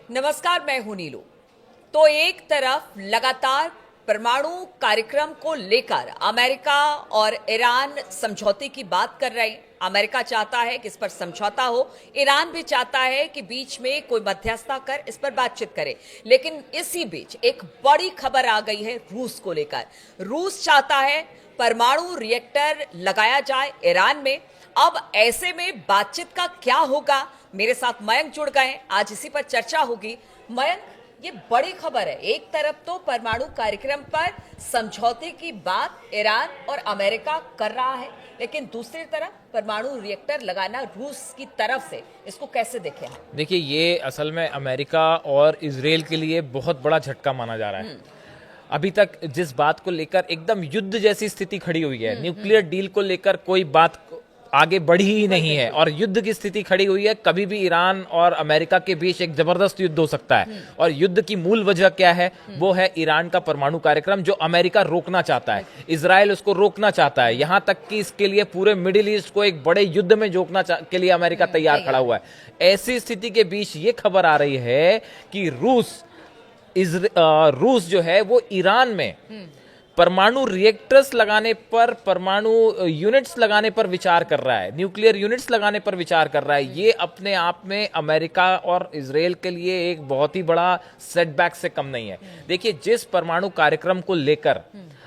नमस्कार, मैं हूं नीलू। तो एक तरफ लगातार परमाणु कार्यक्रम को लेकर अमेरिका और ईरान समझौते की बात कर रहे हैं। अमेरिका चाहता है कि इस पर समझौता हो, ईरान भी चाहता है कि बीच में कोई मध्यस्थता कर इस पर बातचीत करे। लेकिन इसी बीच एक बड़ी खबर आ गई है रूस को लेकर। रूस चाहता है परमाणु रिएक्टर लगाया जाए ईरान में। अब ऐसे में बातचीत का क्या होगा? मेरे साथ मयंक जुड़ गए हैं, आज इसी पर चर्चा होगी। मयंक, ये बड़ी खबर है। एक तरफ तो परमाणु कार्यक्रम पर समझौते की बात ईरान और अमेरिका कर रहा है, लेकिन दूसरी तरफ परमाणु रिएक्टर लगाना रूस की तरफ से, इसको कैसे देखें? देखिए, ये असल में अमेरिका और इजराइल के लिए बहुत बड़ा झटका माना जा रहा है। अभी तक जिस बात को लेकर एकदम युद्ध जैसी स्थिति खड़ी हुई है, न्यूक्लियर डील को लेकर कोई बात आगे बढ़ी ही नहीं है और युद्ध की स्थिति खड़ी हुई है। कभी भी ईरान और अमेरिका के बीच एक जबरदस्त युद्ध हो सकता है। और युद्ध की मूल वजह क्या है? वो है ईरान का परमाणु कार्यक्रम, जो अमेरिका रोकना चाहता है। इजराइल उसको रोकना चाहता है, यहां तक कि इसके लिए पूरे मिडिल ईस्ट को एक बड़े युद्ध में झोंकना के लिए अमेरिका तैयार खड़ा हुआ है। ऐसी स्थिति के बीच ये खबर आ रही है कि रूस जो है वो ईरान में परमाणु रिएक्टर्स लगाने पर, परमाणु यूनिट्स लगाने पर विचार कर रहा है, न्यूक्लियर यूनिट्स लगाने पर विचार कर रहा है। ये अपने आप में अमेरिका और इजराइल के लिए एक बहुत ही बड़ा सेटबैक से कम नहीं है। देखिए, जिस परमाणु कार्यक्रम को लेकर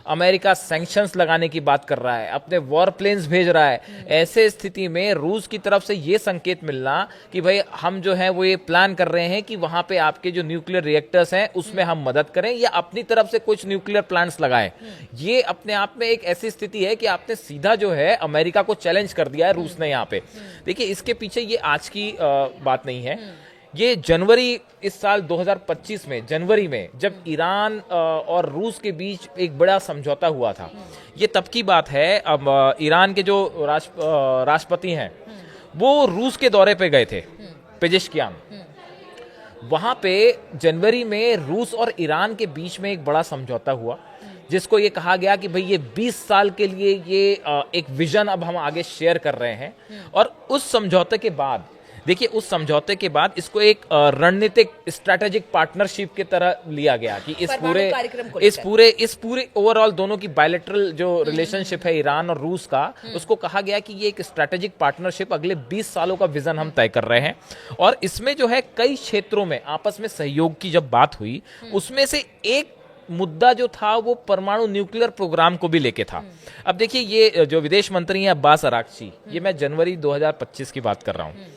अमेरिका सैंक्शंस लगाने की बात कर रहा है, अपने वॉर प्लेन्स भेज रहा है, ऐसे स्थिति में रूस की तरफ से ये संकेत मिलना कि भाई हम जो है वो ये प्लान कर रहे हैं कि वहां पे आपके जो न्यूक्लियर रिएक्टर्स हैं उसमें हम मदद करें या अपनी तरफ से कुछ न्यूक्लियर प्लांट्स लगाएं। ये अपने आप में एक ऐसी स्थिति है कि आपने सीधा जो है अमेरिका को चैलेंज कर दिया है रूस ने यहाँ पे। देखिए, इसके पीछे ये आज की बात नहीं है। ये जनवरी, इस साल 2025 में जनवरी में जब ईरान और रूस के बीच एक बड़ा समझौता हुआ था, ये तब की बात है। अब ईरान के जो राष्ट्रपति हैं वो रूस के दौरे पे गए थे, पेजेश्कियान। वहां पे जनवरी में रूस और ईरान के बीच में एक बड़ा समझौता हुआ, जिसको ये कहा गया कि भाई ये 20 साल के लिए ये एक विजन अब हम आगे शेयर कर रहे हैं। और उस समझौते के बाद, देखिए, उस समझौते के बाद इसको एक रणनीतिक स्ट्रैटेजिक पार्टनरशिप की तरह लिया गया कि इस पूरे ओवरऑल दोनों की बायलैटरल जो रिलेशनशिप है ईरान और रूस का, उसको कहा गया कि ये एक स्ट्रैटेजिक पार्टनरशिप अगले 20 सालों का विजन हम तय कर रहे हैं। और इसमें जो है कई क्षेत्रों में आपस में सहयोग की जब बात हुई, उसमें से एक मुद्दा जो था वो परमाणु न्यूक्लियर प्रोग्राम को भी लेके था। अब देखिए, ये जो विदेश मंत्री हैं अब्बास अराक्ची, ये मैं जनवरी 2025 की बात कर रहा हूँ।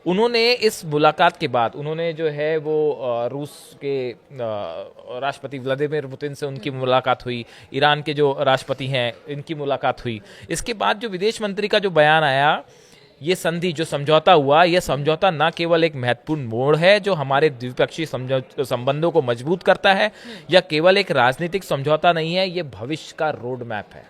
उन्होंने इस मुलाकात के बाद, उन्होंने जो है वो रूस के राष्ट्रपति व्लादिमीर पुतिन से उनकी मुलाकात हुई, ईरान के जो राष्ट्रपति हैं इनकी मुलाकात हुई। इसके बाद जो विदेश मंत्री का जो बयान आया, ये संधि, जो समझौता हुआ, यह समझौता न केवल एक महत्वपूर्ण मोड़ है जो हमारे द्विपक्षीय संबंधों को मजबूत करता है, या केवल एक राजनीतिक समझौता नहीं है, ये भविष्य का रोड मैप है।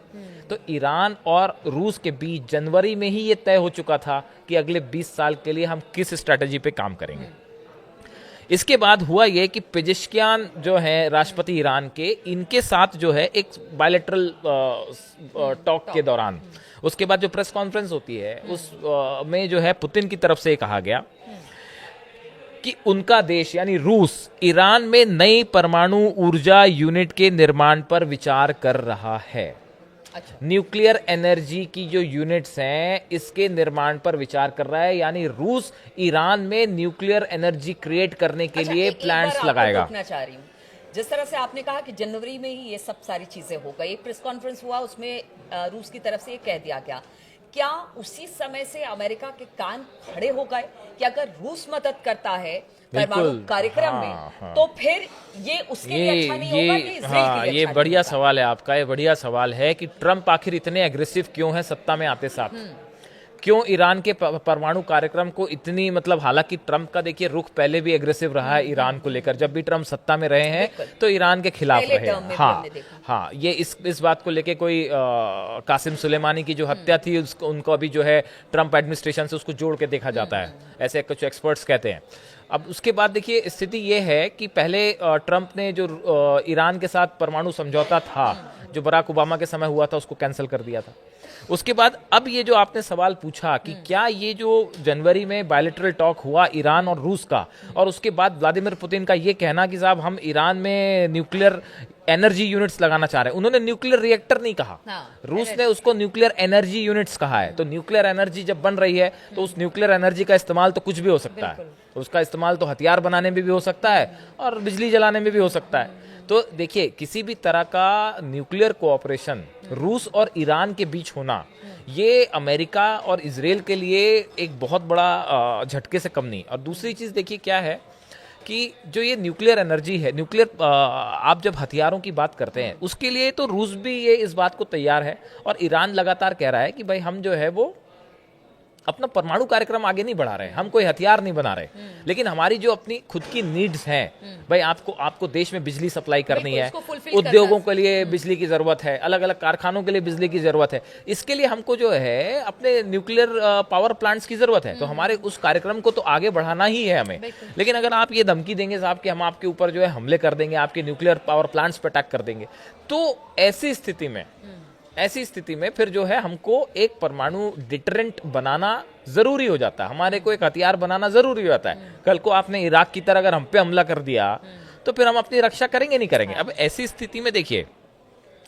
तो ईरान और रूस के बीच जनवरी में ही ये तय हो चुका था कि अगले 20 साल के लिए हम किस स्ट्रैटेजी पे काम करेंगे। इसके बाद हुआ ये कि पेजेश्कियान जो है राष्ट्रपति ईरान के, इनके साथ जो है एक बायलैटरल टॉक के दौरान, उसके बाद जो प्रेस कॉन्फ्रेंस होती है उस में जो है पुतिन की तरफ से कहा गया कि उनका देश यानी रूस ईरान में नई परमाणु ऊर्जा यूनिट के निर्माण पर विचार कर रहा है। अच्छा। न्यूक्लियर एनर्जी की जो यूनिट्स हैं इसके निर्माण पर विचार कर रहा है, यानी रूस ईरान में न्यूक्लियर एनर्जी क्रिएट करने के लिए प्लांट्स लगाएगा। चाह रही हूँ, जिस तरह से आपने कहा कि जनवरी में ही ये सब सारी चीजें हो गई, प्रेस कॉन्फ्रेंस हुआ, उसमें रूस की तरफ से ये कह दिया गया, क्या उसी समय से अमेरिका के कान खड़े हो गए कि अगर रूस मदद करता है परमाणु कार्यक्रम में, तो फिर ये उसके लिए अच्छा नहीं होगा कि इजराइल के लिए ये अच्छा बढ़िया नहीं होगा? सवाल है आपका। ये बढ़िया सवाल है कि ट्रंप आखिर इतने एग्रेसिव क्यों है सत्ता में आते साथ। क्यों ईरान के परमाणु कार्यक्रम को इतनी, मतलब हालांकि ट्रंप का देखिए रुख पहले भी एग्रेसिव रहा है ईरान को लेकर, जब भी ट्रंप सत्ता में रहे हैं तो ईरान के खिलाफ रहे हैं। हाँ, ये इस बात को लेके कोई कासिम सुलेमानी की जो हत्या थी उनको अभी जो है ट्रंप एडमिनिस्ट्रेशन से उसको जोड़ के देखा जाता है, ऐसे कुछ एक्सपर्ट्स कहते हैं। अब उसके बाद देखिए स्थिति ये है कि पहले ट्रंप ने जो ईरान के साथ परमाणु समझौता था, जो बराक ओबामा के समय हुआ था उसको कैंसिल कर दिया था। उसके बाद अब ये जो आपने सवाल पूछा कि क्या ये जो जनवरी में बायलैटरल टॉक हुआ ईरान और रूस का, और उसके बाद व्लादिमीर पुतिन का ये कहना कि साहब हम ईरान में न्यूक्लियर एनर्जी यूनिट्स लगाना चाह रहे हैं, उन्होंने न्यूक्लियर रिएक्टर नहीं कहा, रूस ने उसको न्यूक्लियर एनर्जी यूनिट्स कहा है। तो न्यूक्लियर एनर्जी जब बन रही है तो उस न्यूक्लियर एनर्जी का इस्तेमाल तो कुछ भी हो सकता है, उसका इस्तेमाल तो हथियार बनाने में भी हो सकता है और बिजली जलाने में भी हो सकता है। तो देखिए, किसी भी तरह का न्यूक्लियर कोऑपरेशन रूस और ईरान के बीच होना, ये अमेरिका और इजराइल के लिए एक बहुत बड़ा झटके से कम नहीं। और दूसरी चीज़ देखिए क्या है कि जो ये न्यूक्लियर एनर्जी है, न्यूक्लियर आप जब हथियारों की बात करते हैं उसके लिए तो रूस भी ये इस बात को तैयार है, और ईरान लगातार कह रहा है कि भाई हम जो है वो अपना परमाणु कार्यक्रम आगे नहीं बढ़ा रहे, हम कोई हथियार नहीं बना रहे, लेकिन हमारी जो अपनी खुद की नीड्स हैं, भाई आपको देश में बिजली सप्लाई करनी है, उद्योगों के लिए बिजली की जरूरत है, अलग अलग कारखानों के लिए बिजली की जरूरत है, इसके लिए हमको जो है अपने न्यूक्लियर पावर प्लांट्स की जरूरत है। तो हमारे उस कार्यक्रम को तो आगे बढ़ाना ही है हमें। लेकिन अगर आप ये धमकी देंगे साहब कि हम आपके ऊपर जो है हमले कर देंगे, आपके न्यूक्लियर पावर प्लांट्स पर अटैक कर देंगे, तो ऐसी स्थिति में फिर जो है हमको एक परमाणु डिटरेंट बनाना जरूरी हो जाता है, हमारे को एक हथियार बनाना जरूरी हो जाता है। कल को आपने इराक की तरह अगर हम पे हमला कर दिया तो फिर हम अपनी रक्षा करेंगे नहीं करेंगे। अब ऐसी स्थिति में देखिए,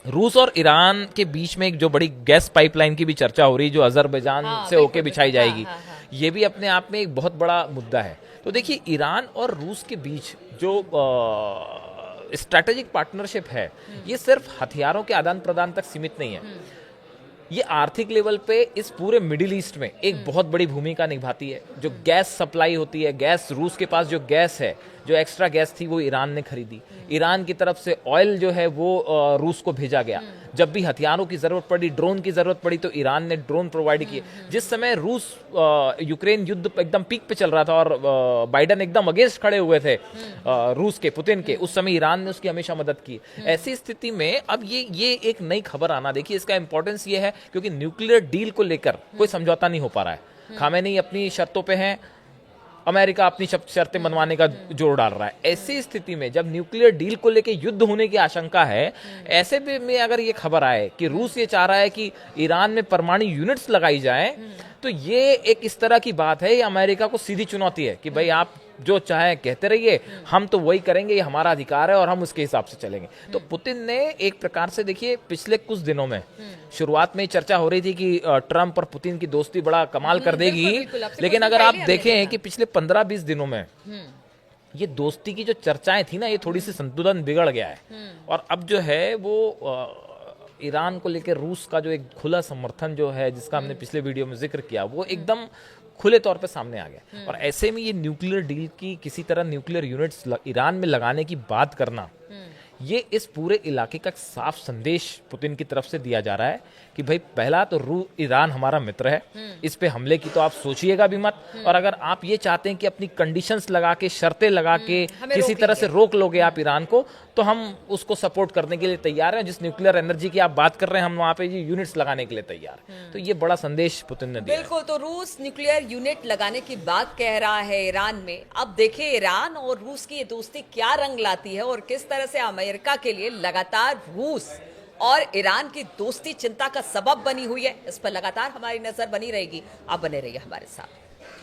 रूस और ईरान के बीच में एक जो बड़ी गैस पाइपलाइन की भी चर्चा हो रही, जो अजरबैजान से होके बिछाई जाएगी, ये भी अपने आप में एक बहुत बड़ा मुद्दा है। तो देखिए, ईरान और रूस के बीच जो स्ट्रैटेजिक पार्टनरशिप है, ये सिर्फ हथियारों के आदान प्रदान तक सीमित नहीं है, ये आर्थिक लेवल पे इस पूरे मिडिल ईस्ट में एक बहुत बड़ी भूमिका निभाती है। जो गैस सप्लाई होती है, गैस, रूस के पास जो गैस है, जो एक्स्ट्रा गैस थी वो ईरान ने खरीदी, ईरान की तरफ से ऑयल जो है वो रूस को भेजा गया। जब भी हथियारों की जरूरत पड़ी, ड्रोन की जरूरत पड़ी, तो ईरान ने ड्रोन प्रोवाइड किए। जिस समय रूस यूक्रेन युद्ध एकदम पीक पे चल रहा था और बाइडन एकदम अगेंस्ट खड़े हुए थे रूस के, पुतिन के, उस समय ईरान ने उसकी हमेशा मदद की। ऐसी स्थिति में अब ये एक नई खबर आना, देखिए इसका इंपॉर्टेंस ये है क्योंकि न्यूक्लियर डील को लेकर कोई समझौता नहीं हो पा रहा है। खामेनी अपनी शर्तों पे हैं, अमेरिका अपनी शर्तें मनवाने का जोर डाल रहा है। ऐसी स्थिति में जब न्यूक्लियर डील को लेकर युद्ध होने की आशंका है, ऐसे में अगर ये खबर आए कि रूस ये चाह रहा है कि ईरान में परमाणु यूनिट्स लगाई जाए, तो ये एक इस तरह की बात है, ये अमेरिका को सीधी चुनौती है कि भाई आप जो चाहे कहते रहिए, हम तो वही करेंगे, ये हमारा अधिकार है और हम उसके हिसाब से चलेंगे। तो पुतिन ने एक प्रकार से, देखिए पिछले कुछ दिनों में शुरुआत में चर्चा हो रही थी कि ट्रंप और पुतिन की दोस्ती बड़ा कमाल कर देगी, लेकिन अगर आप देखें कि पिछले 15-20 दिनों में ये दोस्ती की जो चर्चाएं थी ना, ये थोड़ी सी संतुलन बिगड़ गया है। और अब जो है वो ईरान को लेकर रूस का जो एक खुला समर्थन जो है, जिसका हमने पिछले वीडियो में जिक्र किया, वो एकदम खुले तौर पे सामने आ गया। और ऐसे में ये न्यूक्लियर डील की किसी तरह न्यूक्लियर यूनिट्स ईरान में लगाने की बात करना, ये इस पूरे इलाके का साफ संदेश पुतिन की तरफ से दिया जा रहा है कि भाई पहला तो ईरान हमारा मित्र है, इस पे हमले की तो आप सोचिएगा भी मत। और अगर आप ये चाहते हैं कि अपनी कंडीशंस लगा के, शर्तें लगा के किसी तरह से रोक लोगे आप ईरान को, तो हम उसको सपोर्ट करने के लिए तैयार हैं। जिस न्यूक्लियर एनर्जी की आप बात कर रहे हैं, हम वहां पे ये यूनिट्स लगाने के लिए तैयार हैं। तो ये बड़ा संदेश पुतिन ने दिया। बिल्कुल, तो रूस न्यूक्लियर यूनिट लगाने की बात कह रहा है ईरान में। अब देखिए ईरान और रूस की ये दोस्ती क्या रंग लाती है और किस तरह से अमेरिका के लिए लगातार रूस और ईरान की दोस्ती चिंता का सबब बनी हुई है। इस पर लगातार हमारी नजर बनी रहेगी। आप बने रहिए हमारे साथ।